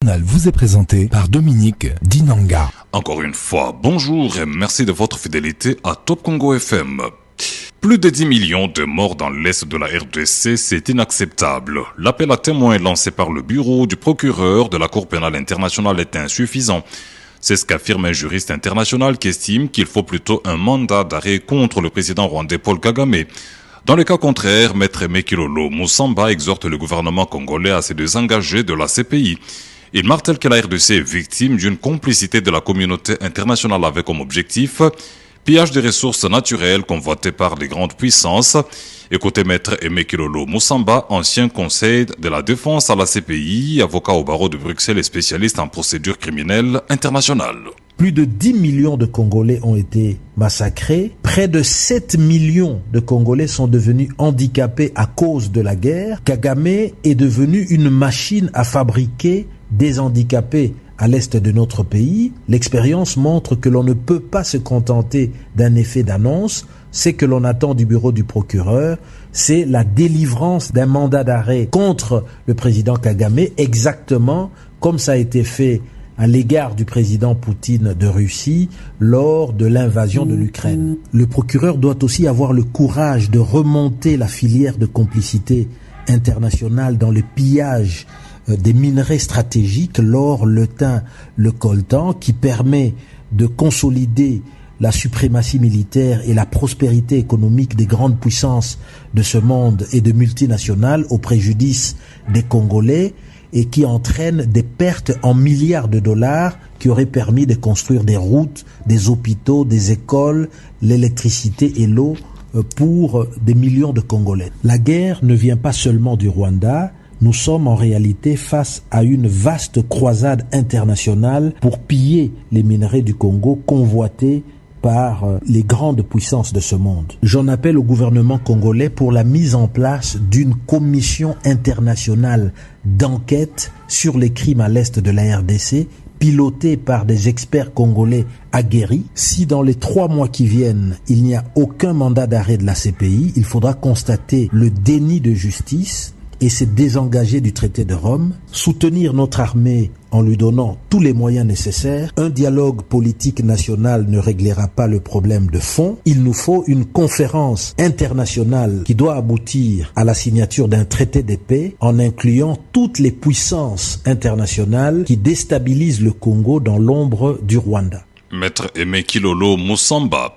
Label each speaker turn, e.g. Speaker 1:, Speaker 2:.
Speaker 1: journal vous est présenté par Dominique Dinanga.
Speaker 2: Encore une fois, bonjour et merci de votre fidélité à Top Congo FM. Plus de 10 millions de morts dans l'est de la RDC, c'est inacceptable. L'appel à témoins lancé par le bureau du procureur de la Cour pénale internationale est insuffisant. C'est ce qu'affirme un juriste international qui estime qu'il faut plutôt un mandat d'arrêt contre le président rwandais Paul Kagame. Dans le cas contraire, Maître Aimé Kilolo Moussamba exhorte le gouvernement congolais à se désengager de la CPI. Il martèle que la RDC est victime d'une complicité de la communauté internationale avec comme objectif pillage des ressources naturelles convoitées par les grandes puissances. Écoutez Maître Aimé Kilolo Moussamba, ancien conseil de la défense à la CPI, avocat au barreau de Bruxelles et spécialiste en procédure criminelle internationale.
Speaker 3: Plus de 10 millions de Congolais ont été massacrés. Près de 7 millions de Congolais sont devenus handicapés à cause de la guerre. Kagame est devenu une machine à fabriquer des handicapés à l'est de notre pays. L'expérience montre que l'on ne peut pas se contenter d'un effet d'annonce. Ce que l'on attend du bureau du procureur, c'est la délivrance d'un mandat d'arrêt contre le président Kagame, exactement comme ça a été fait à l'égard du président Poutine de Russie lors de l'invasion de l'Ukraine. Le procureur doit aussi avoir le courage de remonter la filière de complicité internationale dans le pillage des minerais stratégiques, l'or, le thym, le coltan, qui permet de consolider la suprématie militaire et la prospérité économique des grandes puissances de ce monde et de multinationales au préjudice des Congolais et qui entraîne des pertes en milliards de dollars qui auraient permis de construire des routes, des hôpitaux, des écoles, l'électricité et l'eau pour des millions de Congolais. La guerre ne vient pas seulement du Rwanda. Nous sommes en réalité face à une vaste croisade internationale pour piller les minerais du Congo convoités par les grandes puissances de ce monde. J'en appelle au gouvernement congolais pour la mise en place d'une commission internationale d'enquête sur les crimes à l'est de la RDC, pilotée par des experts congolais aguerris. Si dans les 3 mois qui viennent, il n'y a aucun mandat d'arrêt de la CPI, il faudra constater le déni de justice et se désengager du traité de Rome, soutenir notre armée en lui donnant tous les moyens nécessaires. Un dialogue politique national ne réglera pas le problème de fond. Il nous faut une conférence internationale qui doit aboutir à la signature d'un traité de paix en incluant toutes les puissances internationales qui déstabilisent le Congo dans l'ombre du Rwanda.
Speaker 2: Maître Aimé Kilolo Moussamba.